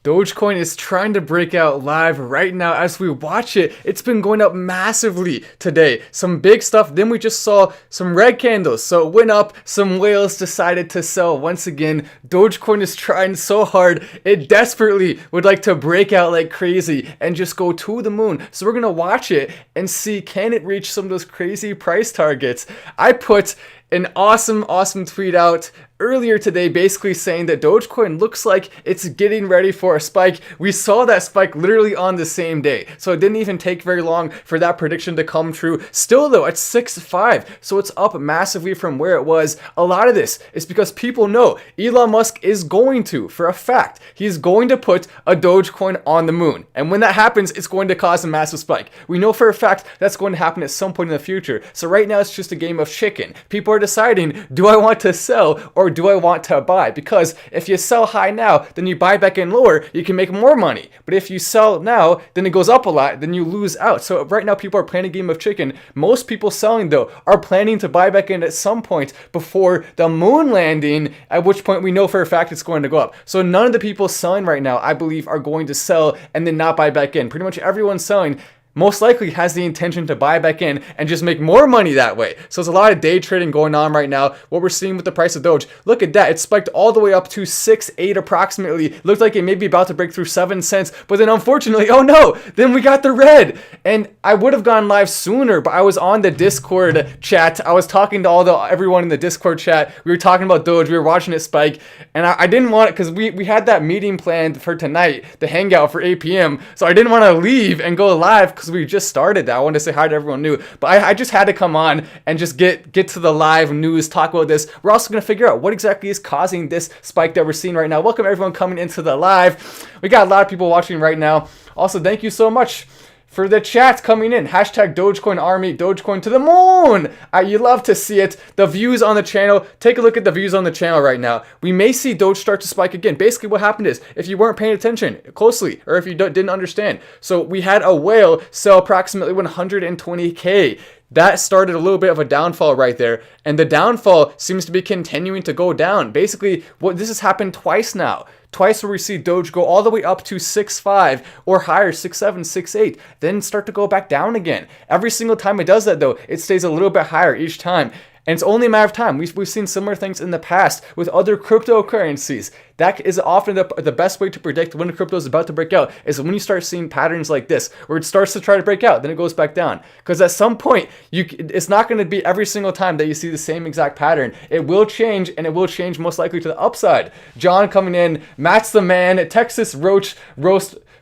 Dogecoin is trying to break out live right now as we watch it. It's been going up massively today. Some big stuff. Then we just saw some red candles. So it went up. Some whales decided to sell once again. Dogecoin is trying so hard. It desperately would like to break out like crazy and just go to the moon. So we're going to watch it and see, can it reach some of those crazy price targets? I put an awesome tweet out earlier today basically saying that Dogecoin looks like it's getting ready for a spike. We saw that spike literally on the same day, so it didn't even take very long for that prediction to come true. Still though, at 6.5, so it's up massively from where it was. A lot of this is because people know Elon Musk is going to, for a fact, he's going to put a Dogecoin on the moon, and when that happens, it's going to cause a massive spike. We know for a fact that's going to happen at some point in the future. So right now it's just a game of chicken. People are deciding, do I want to sell or do I want to buy? Because if you sell high now, then you buy back in lower, you can make more money. But if you sell now, then it goes up a lot, then you lose out. So right now people are playing a game of chicken. Most people selling though are planning to buy back in at some point before the moon landing, at which point we know for a fact it's going to go up. So none of the people selling right now, I believe, are going to sell and then not buy back in. Pretty much everyone selling most likely has the intention to buy back in and just make more money that way. So there's a lot of day trading going on right now. What we're seeing with the price of Doge, look at that. It spiked all the way up to 6.8 approximately. Looked like it may be about to break through 7 cents, but then unfortunately, oh no, then we got the red. And I would have gone live sooner, but I was on the Discord chat. I was talking to everyone in the Discord chat. We were talking about Doge. We were watching it spike, and I didn't want it because we had that meeting planned for tonight, the hangout for 8 p.m. So I didn't want to leave and go live because we just started that. I wanted to say hi to everyone new, but I just had to come on and just get to the live news, talk about this. We're also going to figure out what exactly is causing this spike that we're seeing right now. Welcome everyone coming into the live. We got a lot of people watching right now. Also, thank you so much for the chat coming in. Hashtag Dogecoin Army, Dogecoin to the moon. You love to see it. The views on the channel, take a look at the views on the channel right now. We may see Doge start to spike again. Basically what happened is, if you weren't paying attention closely, or if you didn't understand, so we had a whale sell approximately 120K. That started a little bit of a downfall right there, and the downfall seems to be continuing to go down. Basically, this has happened twice now. Twice where we see Doge go all the way up to 6.5 or higher, 6.7, 6.8, then start to go back down again. Every single time it does that though, it stays a little bit higher each time. And it's only a matter of time. We've seen similar things in the past with other cryptocurrencies. That is often the best way to predict when crypto is about to break out, is when you start seeing patterns like this, where it starts to try to break out, then it goes back down. Because at some point, it's not going to be every single time that you see the same exact pattern. It will change, and it will change most likely to the upside. John coming in, Matt's the man, Texas roast.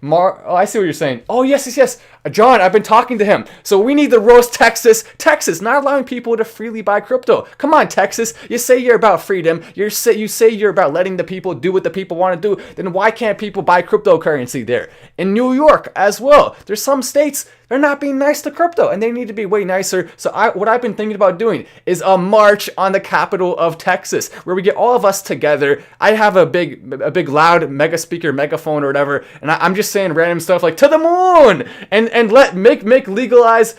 Oh, I see what you're saying. Oh, yes. John, I've been talking to him. So we need to roast Texas, not allowing people to freely buy crypto. Come on, Texas. You say you're about freedom. You say you're about letting the people do what the people want to do. Then why can't people buy cryptocurrency there? In New York as well. There's some states, they're not being nice to crypto, and they need to be way nicer. So what I've been thinking about doing is a march on the capital of Texas, where we get all of us together. I have a big loud mega speaker, megaphone or whatever, and I'm just saying random stuff like to the moon, and legalize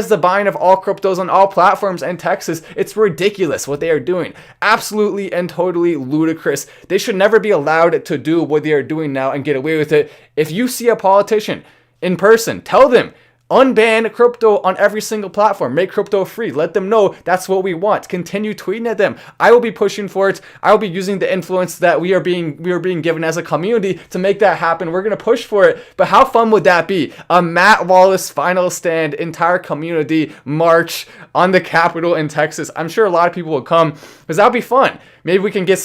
the buying of all cryptos on all platforms in Texas. It's ridiculous what they are doing. Absolutely and totally ludicrous. They should never be allowed to do what they are doing now and get away with it. If you see a politician in person, tell them, unban crypto on every single platform. Make crypto free. Let them know that's what we want. Continue tweeting at them. I will be pushing for it. I will be using the influence that we are being given as a community to make that happen. We're going to push for it. But how fun would that be? A Matt Wallace final stand, entire community march on the Capitol in Texas. I'm sure a lot of people will come because that'll be fun. Maybe we can get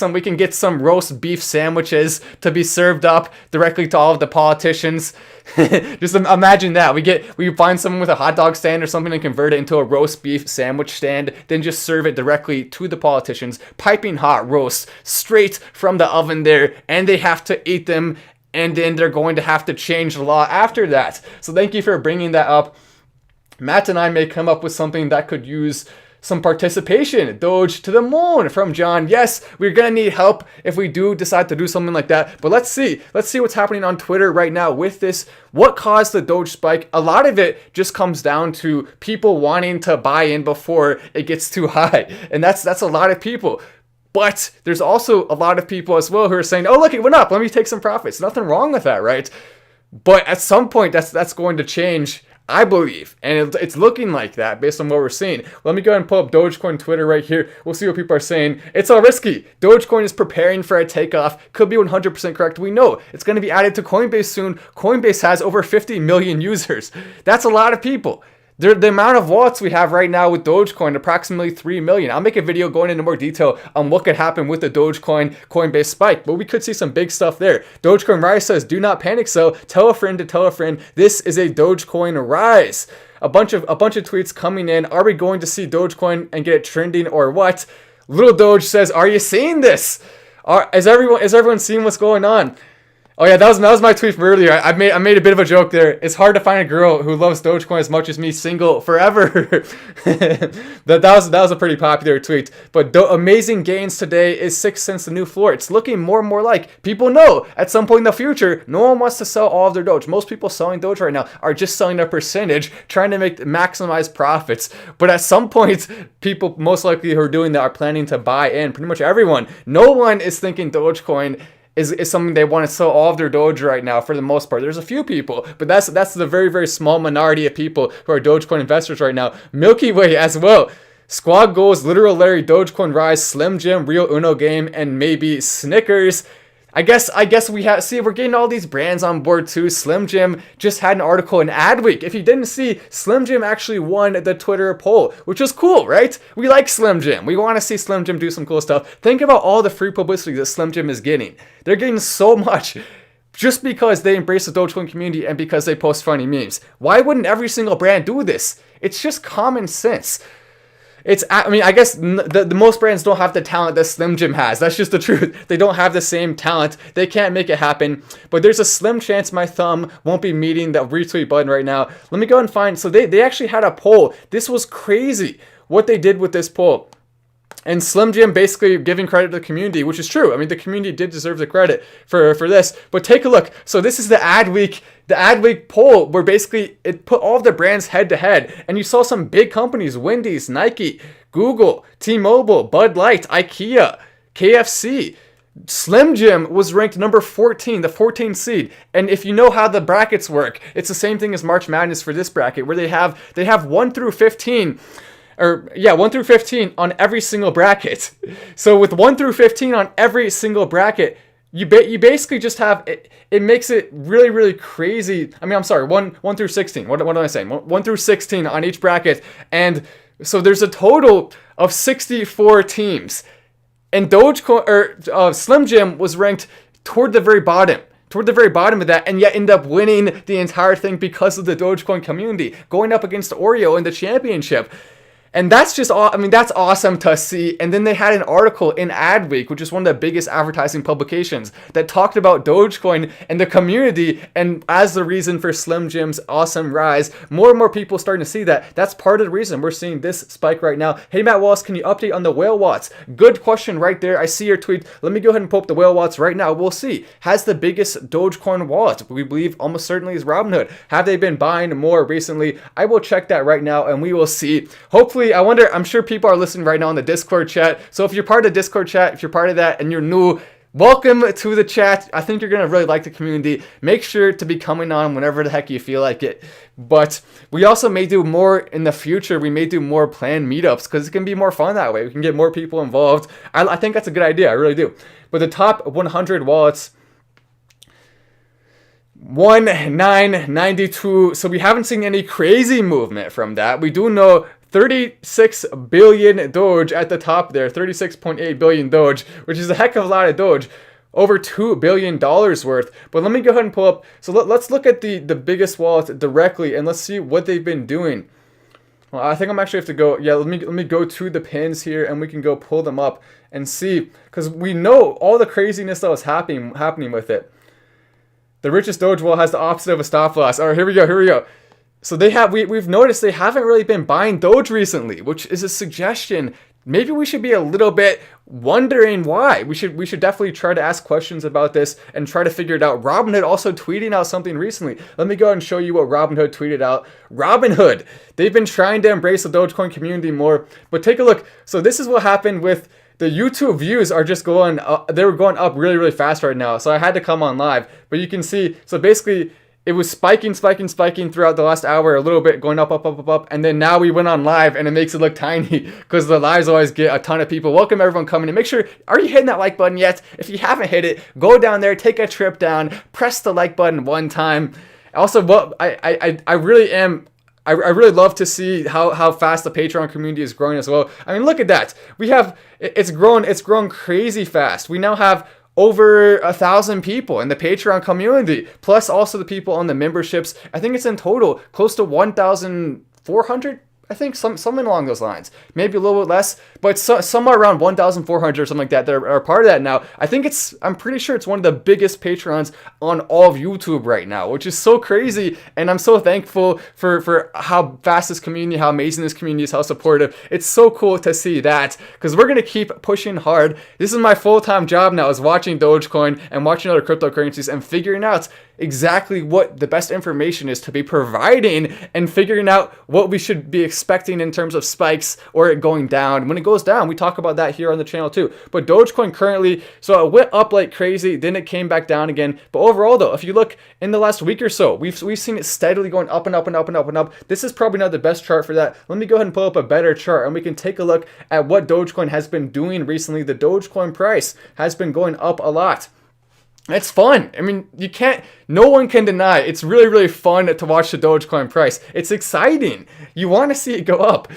some roast beef sandwiches to be served up directly to all of the politicians. Just imagine that. We find someone with a hot dog stand or something and convert it into a roast beef sandwich stand, then just serve it directly to the politicians. Piping hot roasts straight from the oven there, and they have to eat them, and then they're going to have to change the law after that. So thank you for bringing that up. Matt and I may come up with something that could use some participation. Doge to the moon from John. Yes, we're gonna need help if we do decide to do something like that. But let's see what's happening on Twitter right now with this. What caused the Doge spike? A lot of it just comes down to people wanting to buy in before it gets too high, and that's a lot of people. But there's also a lot of people as well who are saying, oh, look, it went up. Let me take some profits. Nothing wrong with that, right? But at some point, that's going to change, I believe. And it's looking like that based on what we're seeing. Let me go ahead and pull up Dogecoin Twitter right here. We'll see what people are saying. It's all risky. Dogecoin is preparing for a takeoff. Could be 100% correct. We know it's going to be added to Coinbase soon. Coinbase has over 50 million users. That's a lot of people. The amount of wallets we have right now with Dogecoin, approximately 3 million. I'll make a video going into more detail on what could happen with the Dogecoin Coinbase spike, but we could see some big stuff there. Dogecoin Rise says, do not panic, so tell a friend to tell a friend. This is a Dogecoin Rise. A bunch of tweets coming in. Are we going to see Dogecoin and get it trending or what? Little Doge says, are you seeing this? Is everyone seeing what's going on? Oh yeah, that was my tweet from earlier. I made a bit of a joke there. It's hard to find a girl who loves Dogecoin as much as me, single forever. that was a pretty popular tweet. But amazing gains today is 6 cents the new floor. It's looking more and more like people know at some point in the future, no one wants to sell all of their Doge. Most people selling Doge right now are just selling a percentage, trying to maximize profits. But at some point, people most likely who are doing that are planning to buy in. Pretty much everyone. No one is thinking Dogecoin is something they want to sell all of their Doge right now for the most part. There's a few people, but that's the very, very small minority of people who are Dogecoin investors right now. Milky Way as well. Squad Goals, Literal Larry, Dogecoin Rise, Slim Jim, Real Uno Game, and maybe Snickers. I guess we're getting all these brands on board too. Slim Jim just had an article in Adweek. If you didn't see, Slim Jim actually won the Twitter poll, which was cool, right? We like Slim Jim. We want to see Slim Jim do some cool stuff. Think about all the free publicity that Slim Jim is getting. They're getting so much just because they embrace the Dogecoin community and because they post funny memes. Why wouldn't every single brand do this? It's just common sense. I guess the most brands don't have the talent that Slim Jim has. That's just the truth. They don't have the same talent. They can't make it happen. But there's a slim chance my thumb won't be meeting that retweet button right now. Let me go and find. So they actually had a poll. This was crazy what they did with this poll. And Slim Jim basically giving credit to the community, which is true. I mean, the community did deserve the credit for this. But take a look. So this is the Adweek poll where basically it put all of the brands head to head. And you saw some big companies, Wendy's, Nike, Google, T-Mobile, Bud Light, IKEA, KFC. Slim Jim was ranked number 14, the 14th seed. And if you know how the brackets work, it's the same thing as March Madness for this bracket where they have 1 through 15. 1 through 15 on every single bracket. So with 1 through 15 on every single bracket, you basically just have it. It makes it really, really crazy. I mean, I'm sorry, 1 through 16. What am I saying? 1 through 16 on each bracket, and so there's a total of 64 teams. And Slim Jim was ranked toward the very bottom of that, and yet end up winning the entire thing because of the Dogecoin community, going up against Oreo in the championship. And that's just that's awesome to see. And then they had an article in Adweek, which is one of the biggest advertising publications, that talked about Dogecoin and the community and as the reason for Slim Jim's awesome rise. More and more people starting to see that. That's part of the reason we're seeing this spike right now. Hey, Matt Wallace, can you update on the whale wallets? Good question right there. I see your tweet. Let me go ahead and pull up the whale wallets right now. We'll see. Has the biggest Dogecoin wallet, we believe almost certainly is Robinhood. Have they been buying more recently? I will check that right now and we will see. Hopefully, I'm sure people are listening right now in the Discord chat. So if you're part of the Discord chat, if you're part of that and you're new, welcome to the chat. I think you're going to really like the community. Make sure to be coming on whenever the heck you feel like it. But we also may do more in the future. We may do more planned meetups because it can be more fun that way. We can get more people involved. I think that's a good idea. I really do. But the top 100 wallets, 1992. So we haven't seen any crazy movement from that. We do know 36 billion Doge at the top there, 36.8 billion Doge, which is a heck of a lot of Doge, over $2 billion worth. But let me go ahead and pull up. So let's look at the biggest wallet directly and let's see what they've been doing. Well, I think I'm actually have to go. Yeah, let me go to the pins here and we can go pull them up and see, because we know all the craziness that was happening with it. The richest Doge wallet has the opposite of a stop loss. All right, here we go. So we've noticed they haven't really been buying Doge recently, which is a suggestion. Maybe we should be a little bit wondering why. We should definitely try to ask questions about this and try to figure it out. Robinhood also tweeting out something recently. Let me go ahead and show you what Robinhood tweeted out. Robinhood, they've been trying to embrace the Dogecoin community more, but take a look. So this is what happened with the YouTube views are just going up. They were going up really, really fast right now. So I had to come on live. But you can see, so basically it was spiking throughout the last hour, a little bit, going up. And then now we went on live, and it makes it look tiny because the lives always get a ton of people. Welcome everyone coming in. Make sure, are you hitting that like button yet? If you haven't hit it, go down there, take a trip down, press the like button one time. Also, what I really love to see how fast the Patreon community is growing as well. I mean, look at that. It's grown crazy fast. We now have over 1,000 people in the Patreon community, plus also the people on the memberships. I think it's in total close to 1,400. I think something along those lines, maybe a little bit less, but somewhere around 1,400 or something like that are part of that now. I'm pretty sure it's one of the biggest Patreons on all of YouTube right now, which is so crazy. And I'm so thankful for how fast this community, how amazing this community is, how supportive. It's so cool to see that, because we're going to keep pushing hard. This is my full-time job now, is watching Dogecoin and watching other cryptocurrencies and figuring out exactly what the best information is to be providing, and figuring out what we should be expecting in terms of spikes or it going down. When it goes down, we talk about that here on the channel too. But Dogecoin currently, so it went up like crazy, then it came back down again. But overall though, if you look in the last week or so, we've seen it steadily going up and up. This is probably not the best chart for that. Let me go ahead and pull up a better chart, and we can take a look at what Dogecoin has been doing recently. The Dogecoin price has been going up a lot. It's fun. I mean, no one can deny it's really, really fun to watch the Dogecoin price. It's exciting. You want to see it go up.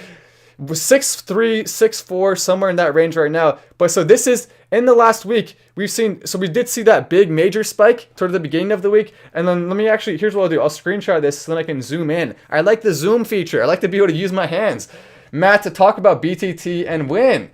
6.3, 6.4, somewhere in that range right now. But so this is, in the last week, we did see that big major spike toward the beginning of the week. And then here's what I'll do. I'll screenshot this so then I can zoom in. I like the zoom feature. I like to be able to use my hands. Matt, to talk about BTT and win.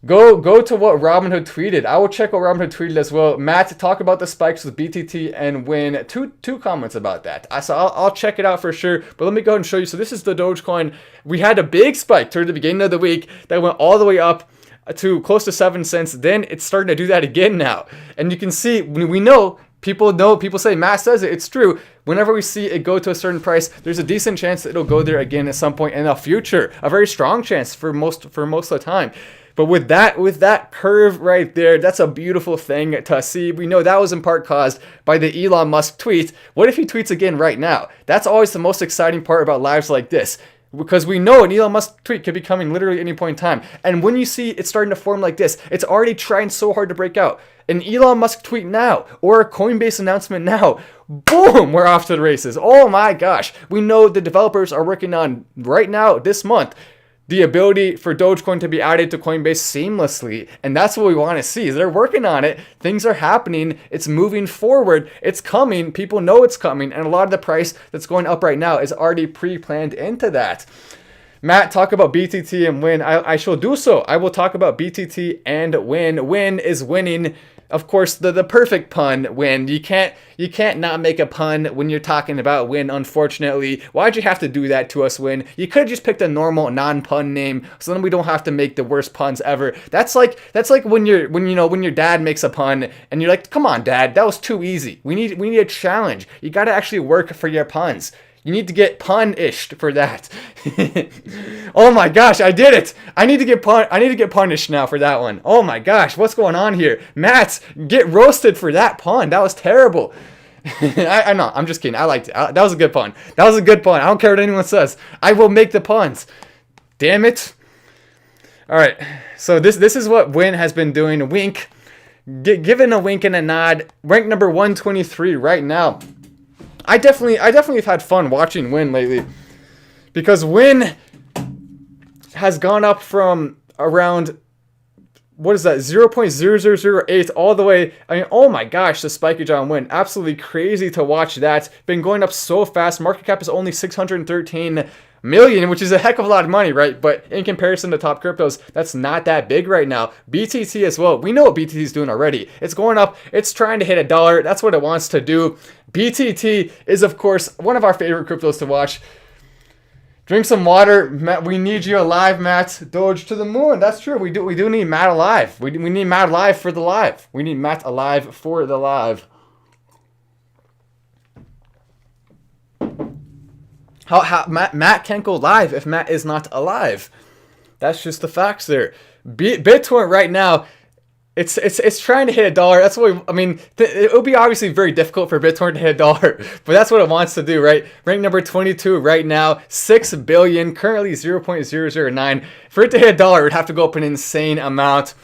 Go to what Robinhood tweeted. I will check what Robinhood tweeted as well. Matt, talk about the spikes with BTT and win. Two comments about that. So I'll check it out for sure. But let me go ahead and show you. So this is the Dogecoin. We had a big spike toward the beginning of the week that went all the way up to close to 7 cents. Then it's starting to do that again now. And you can see, we know, people say, Matt says it, it's true. Whenever we see it go to a certain price, there's a decent chance that it'll go there again at some point in the future. A very strong chance for most of the time. But with that curve right there, that's a beautiful thing to see. We know that was in part caused by the Elon Musk tweet. What if he tweets again right now? That's always the most exciting part about lives like this, because we know an Elon Musk tweet could be coming literally any point in time. And when you see it starting to form like this, it's already trying so hard to break out. An Elon Musk tweet now, or a Coinbase announcement now, boom, we're off to the races. Oh my gosh. We know the developers are working on right now, this month, the ability for Dogecoin to be added to Coinbase seamlessly. And that's what we want to see. They're working on it. Things are happening. It's moving forward. It's coming. People know it's coming. And a lot of the price that's going up right now is already pre-planned into that. Matt, talk about BTT and win. I shall do so. I will talk about BTT and win. Win is winning. Of course, the perfect pun, win. You can't not make a pun when you're talking about win, unfortunately. Why'd you have to do that to us, win? You could have just picked a normal non-pun name, so then we don't have to make the worst puns ever. That's like when your dad makes a pun and you're like, come on, Dad, that was too easy. We need a challenge. You gotta actually work for your puns. You need to get punished for that. Oh my gosh, I did it. I need to get punished now for that one. Oh my gosh, what's going on here? Matt, get roasted for that pun. That was terrible. I know, I'm just kidding. I liked it. That was a good pun. I don't care what anyone says. I will make the puns. Damn it. All right. So this is what Win has been doing. Wink. Given a wink and a nod. Ranked number 123 right now. I definitely have had fun watching Win lately, because Win has gone up from around, what is that, 0.0008 all the way. I mean, oh my gosh, the spikeage on Win. Absolutely crazy to watch that. Been going up so fast. Market cap is only 613 million, which is a heck of a lot of money, right? But in comparison to top cryptos, that's not that big right now. BTT as well. We know what BTT is doing already. It's going up. It's trying to hit $1. That's what it wants to do. BTT is, of course, one of our favorite cryptos to watch. Drink some water, Matt. We need you alive, Matt. Doge to the moon. That's true. We do need Matt alive. We need Matt alive for the live. We need Matt alive for the live. How Matt can't go live if Matt is not alive. That's just the facts there. BitTorrent right now, it's trying to hit $1. That's what I mean. It would be obviously very difficult for BitTorrent to hit $1, but that's what it wants to do, right? Rank number 22 right now, 6 billion, currently 0.009. For it to hit $1, it would have to go up an insane amount.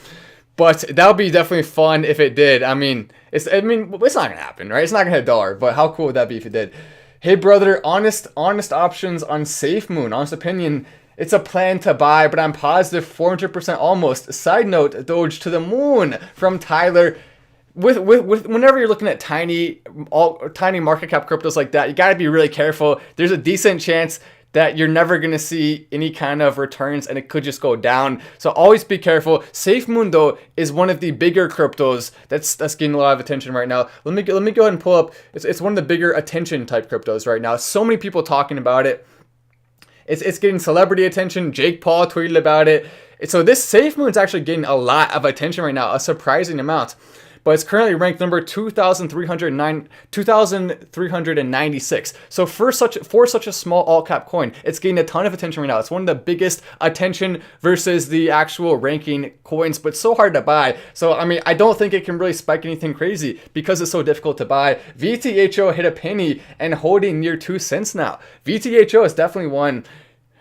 But that would be definitely fun if it did. I mean, it's not gonna happen, right? It's not gonna hit $1, but how cool would that be if it did? Hey brother, honest options on SafeMoon. Honest opinion. It's a plan to buy, but I'm positive 400% almost. Side note, Doge to the moon from Tyler. With whenever you're looking at tiny market cap cryptos like that, you got to be really careful. There's a decent chance that you're never going to see any kind of returns and it could just go down. So always be careful. SafeMoon though is one of the bigger cryptos that's getting a lot of attention right now. Let me go ahead and pull up. It's one of the bigger attention type cryptos right now. So many people talking about it. It's getting celebrity attention. Jake Paul tweeted about it. So this SafeMoon is actually getting a lot of attention right now, a surprising amount. But it's currently ranked number 2,396. So for such a small alt cap coin, it's getting a ton of attention right now. It's one of the biggest attention versus the actual ranking coins, but so hard to buy. So I mean, I don't think it can really spike anything crazy because it's so difficult to buy. VTHO hit a penny and holding near 2 cents now. VTHO is definitely one.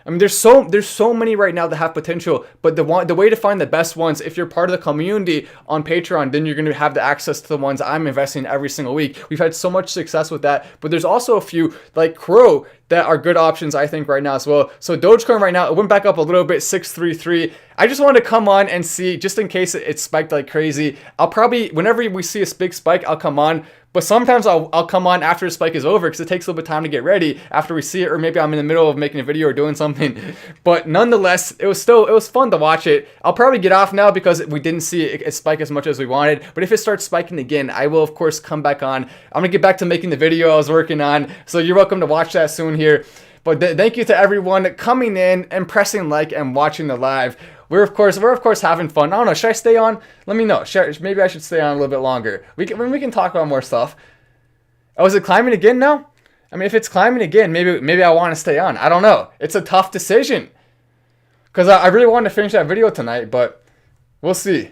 I mean, there's so many right now that have potential, but the way to find the best ones, if you're part of the community on Patreon, then you're going to have the access to the ones I'm investing in every single week. We've had so much success with that, but there's also a few like Crow that are good options, I think, right now as well. So Dogecoin right now, it went back up a little bit, 633. I just wanted to come on and see, just in case it spiked like crazy. I'll probably, whenever we see a big spike, I'll come on. But sometimes I'll come on after the spike is over because it takes a little bit of time to get ready after we see it, or maybe I'm in the middle of making a video or doing something. But nonetheless, it was fun to watch it. I'll probably get off now because we didn't see it spike as much as we wanted. But if it starts spiking again, I will of course come back on. I'm gonna get back to making the video I was working on. So you're welcome to watch that soon here. But thank you to everyone coming in and pressing like and watching the live. We're of course having fun. I don't know. Should I stay on? Let me know. Maybe I should stay on a little bit longer. We can talk about more stuff. Oh, is it climbing again now? I mean, if it's climbing again, maybe I want to stay on. I don't know. It's a tough decision because I really wanted to finish that video tonight, but we'll see.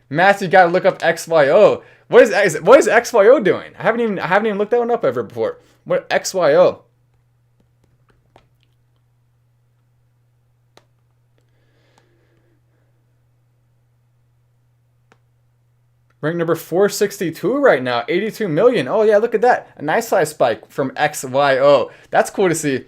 Matthew, you gotta look up XYO. What is XYO doing? I haven't even looked that one up ever before. What XYO? Rank number 462 right now, 82 million. Oh yeah, look at that. A nice size spike from XYO. That's cool to see.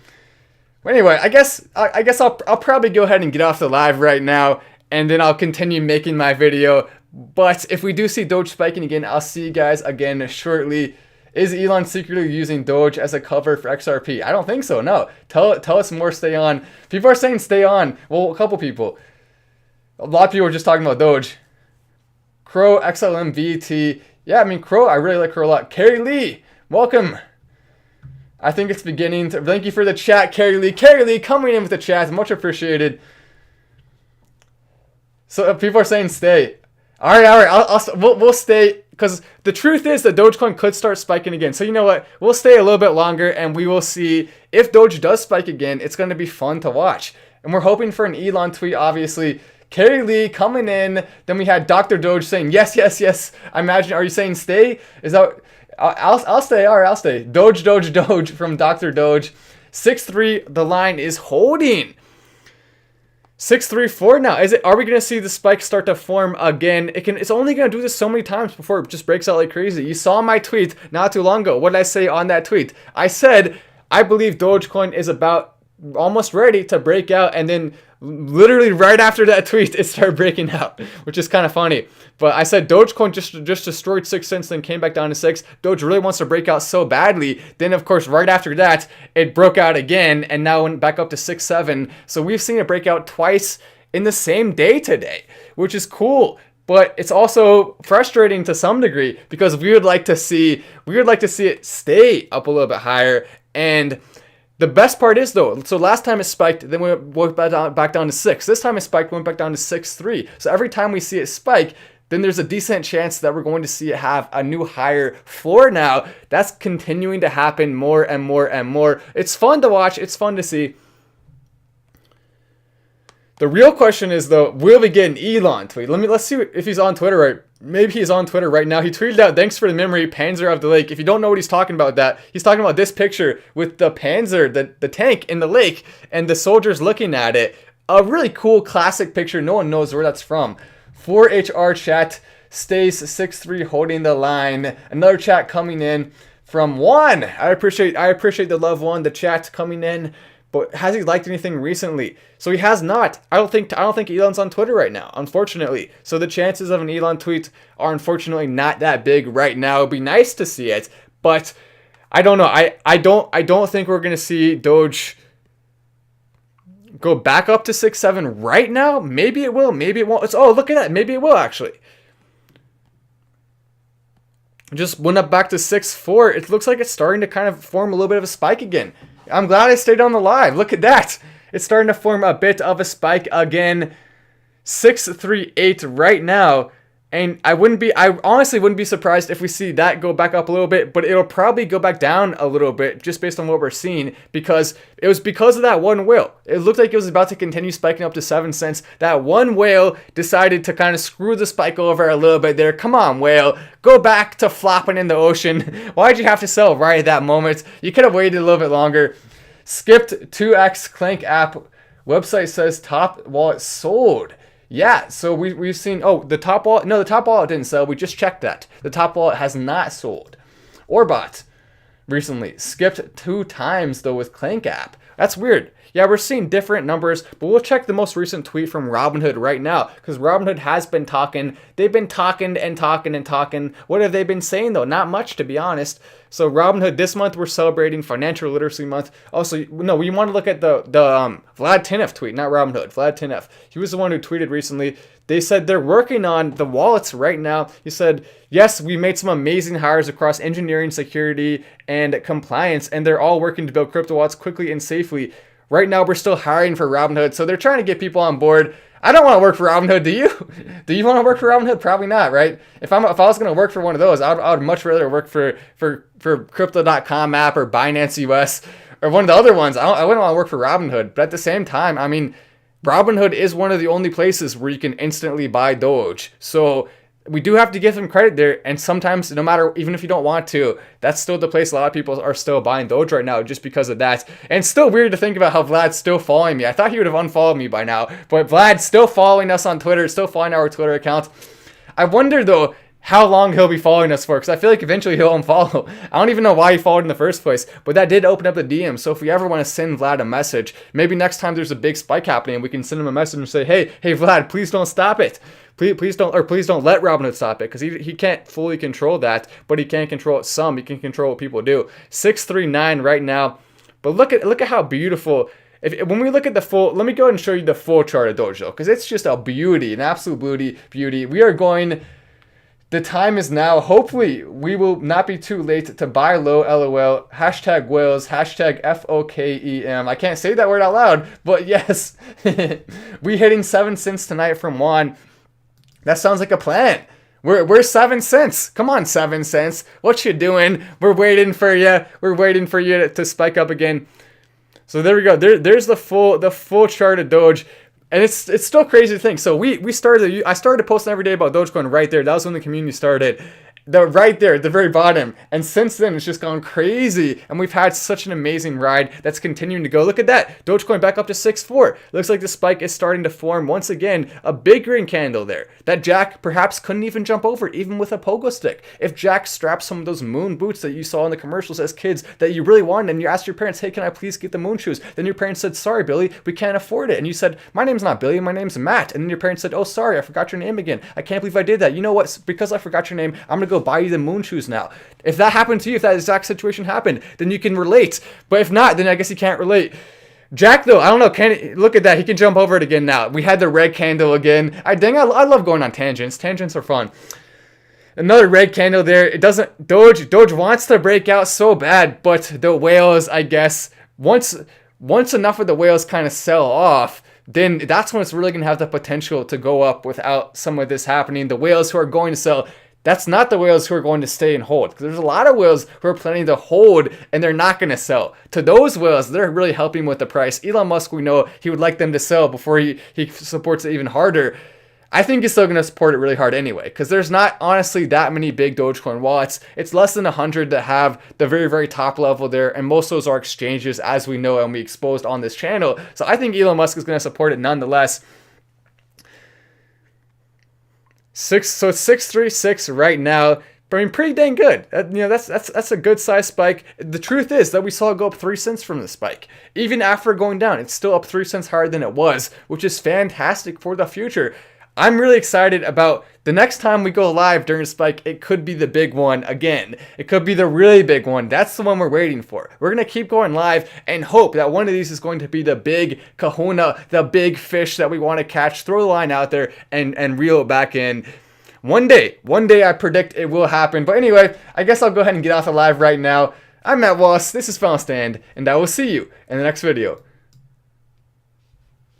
But anyway, I guess I'll probably go ahead and get off the live right now, and then I'll continue making my video. But if we do see Doge spiking again, I'll see you guys again shortly. Is Elon secretly using Doge as a cover for XRP? I don't think so, no. Tell us more, stay on. People are saying stay on. Well, a couple people. A lot of people are just talking about Doge. Crow, XLM, VT. Yeah, I mean, Crow, I really like Crow a lot. Carrie Lee, welcome. I think it's beginning to... Thank you for the chat, Carrie Lee. Carrie Lee coming in with the chat. Much appreciated. So people are saying stay. All right. We'll stay because the truth is that Dogecoin could start spiking again. So you know what? We'll stay a little bit longer and we will see if Doge does spike again. It's going to be fun to watch. And we're hoping for an Elon tweet, obviously. Carrie Lee coming in. Then we had Dr. Doge saying yes. I imagine. Are you saying stay? Is that? I'll stay. All right, I'll stay. Doge from Dr. Doge. 6-3. The line is holding. 634 now. Are we going to see the spike start to form again? It's only going to do this so many times before it just breaks out like crazy. You saw my tweet not too long ago. What did I say on that tweet? I said I believe Dogecoin is about almost ready to break out, and then literally right after that tweet it started breaking out, which is kind of funny. But I said Dogecoin just destroyed 6 cents, then came back down to 6. Doge really wants to break out so badly. Then of course right after that it broke out again and now went back up to 6-7. So we've seen it break out twice in the same day today, which is cool. But it's also frustrating to some degree because we would like to see it stay up a little bit higher. And the best part is though, so last time it spiked, then we went back down to 6. This time it spiked, went back down to 6.3. So every time we see it spike, then there's a decent chance that we're going to see it have a new higher floor now. That's continuing to happen more and more and more. It's fun to watch. It's fun to see. The real question is though, will we get an Elon tweet? Let's see if he's on Twitter right. Maybe he's on Twitter right now. He tweeted out, "Thanks for the memory, Panzer of the lake." If you don't know what he's talking about, he's talking about this picture with the Panzer, the tank in the lake, and the soldiers looking at it. A really cool classic picture. No one knows where that's from. 4HR chat stays 6'3" holding the line. Another chat coming in from Juan. I appreciate the love, Juan. The chat coming in. But has he liked anything recently? So he has not. I don't think Elon's on Twitter right now, unfortunately. So the chances of an Elon tweet are unfortunately not that big right now. It'd be nice to see it, but I don't know. I don't think we're gonna see Doge go back up to 6.7 right now. Maybe it will. Maybe it won't. Oh, look at that. Maybe it will actually. Just went up back to 6.4. It looks like it's starting to kind of form a little bit of a spike again. I'm glad I stayed on the live. Look at that. It's starting to form a bit of a spike again. 638 right now. And I honestly wouldn't be surprised if we see that go back up a little bit, but it'll probably go back down a little bit just based on what we're seeing, because it was because of that one whale. It looked like it was about to continue spiking up to 7 cents. That one whale decided to kind of screw the spike over a little bit there. Come on, whale. Go back to flopping in the ocean. Why'd you have to sell right at that moment? You could have waited a little bit longer. Skipped 2x Clank app. Website says top wallet sold. Yeah, so we've seen, the top wallet didn't sell. We just checked that. The top wallet has not sold or bought recently. Skipped 2 times though with Clank app. That's weird. Yeah, we're seeing different numbers, but we'll check the most recent tweet from Robinhood right now, because Robinhood has been talking. They've been talking and talking and talking. What have they been saying though? Not much, to be honest. So Robinhood, this month we're celebrating Financial Literacy Month. Also, no, we want to look at the Vlad Tenev tweet, not Robinhood. Vlad Tenev. He was the one who tweeted recently. They said they're working on the wallets right now. He said, yes, we made some amazing hires across engineering, security, and compliance, and they're all working to build crypto wallets quickly and safely. Right now, we're still hiring for Robinhood, so they're trying to get people on board. I don't want to work for Robinhood. Do you? Do you want to work for Robinhood? Probably not, right? If I was going to work for one of those, I would much rather work for Crypto.com app or Binance US or one of the other ones. I wouldn't want to work for Robinhood. But at the same time, I mean, Robinhood is one of the only places where you can instantly buy Doge. So we do have to give them credit there, and sometimes, no matter, even if you don't want to, that's still the place a lot of people are still buying Doge right now just because of that. And it's still weird to think about how Vlad's still following me. I thought he would have unfollowed me by now, but Vlad's still following us on Twitter, still following our Twitter account. I wonder, though, how long he'll be following us for, because I feel like eventually he'll unfollow. I don't even know why he followed in the first place, but that did open up the DM. So if we ever want to send Vlad a message, maybe next time there's a big spike happening, we can send him a message and say, hey Vlad, please don't stop it. Please don't let Robinhood stop it, because he can't fully control that, but he can control it some. He can control what people do. 639 right now, but look at how beautiful. When we look at the full, let me go ahead and show you the full chart of Doge, because it's just a beauty, an absolute beauty. We are going. The time is now. Hopefully, we will not be too late to buy low, LOL, hashtag whales, hashtag FOKEM. I can't say that word out loud, but yes. We hitting 7 cents tonight from Juan. That sounds like a plan. We're 7 cents. Come on, 7 cents. What you doing? We're waiting for you. We're waiting for you to spike up again. So there we go. There's the full chart of Doge. And it's still crazy to think. So I started posting every day about Dogecoin right there. That was when the community started. Right there at the very bottom. And since then, it's just gone crazy. And we've had such an amazing ride that's continuing to go. Look at that. Dogecoin back up to 6.4. Looks like the spike is starting to form once again. A big green candle there. That Jack perhaps couldn't even jump over, even with a pogo stick. If Jack strapped some of those moon boots that you saw in the commercials as kids that you really wanted, and you asked your parents, hey, can I please get the moon shoes? Then your parents said, sorry, Billy, we can't afford it. And you said, my name's not Billy, my name's Matt. And then your parents said, oh, sorry, I forgot your name again. I can't believe I did that. You know what? Because I forgot your name, I'm going to go buy you the moon shoes now. If that happened to you, if that exact situation happened, then you can relate. But if not, then I guess you can't relate. Jack, though, I don't know. Look at that. He can jump over it again now. We had the red candle again. I love going on tangents. Tangents are fun. Another red candle there. It doesn't. Doge wants to break out so bad, but the whales, I guess, once enough of the whales kind of sell off, then that's when it's really going to have the potential to go up without some of this happening. The whales who are going to sell, That's not the whales who are going to stay and hold. Because there's a lot of whales who are planning to hold and they're not going to sell. To those whales, they're really helping with the price. Elon Musk, we know he would like them to sell before he supports it even harder. I think he's still going to support it really hard anyway, because there's not honestly that many big Dogecoin wallets. It's less than 100 that have the very, very top level there, and most of those are exchanges, as we know and we exposed on this channel. So I think Elon Musk is going to support it nonetheless. So it's 636 right now. I mean, pretty dang good. That's a good size spike. The truth is that we saw it go up 3 cents from the spike. Even after going down, it's still up 3 cents higher than it was, which is fantastic for the future. I'm really excited about the next time we go live during a spike. It could be the big one again. It could be the really big one. That's the one we're waiting for. We're going to keep going live and hope that one of these is going to be the big kahuna, the big fish that we want to catch, throw the line out there and reel it back in. One day I predict it will happen. But anyway, I guess I'll go ahead and get off the live right now. I'm Matt Wallace, this is Final Stand, and I will see you in the next video.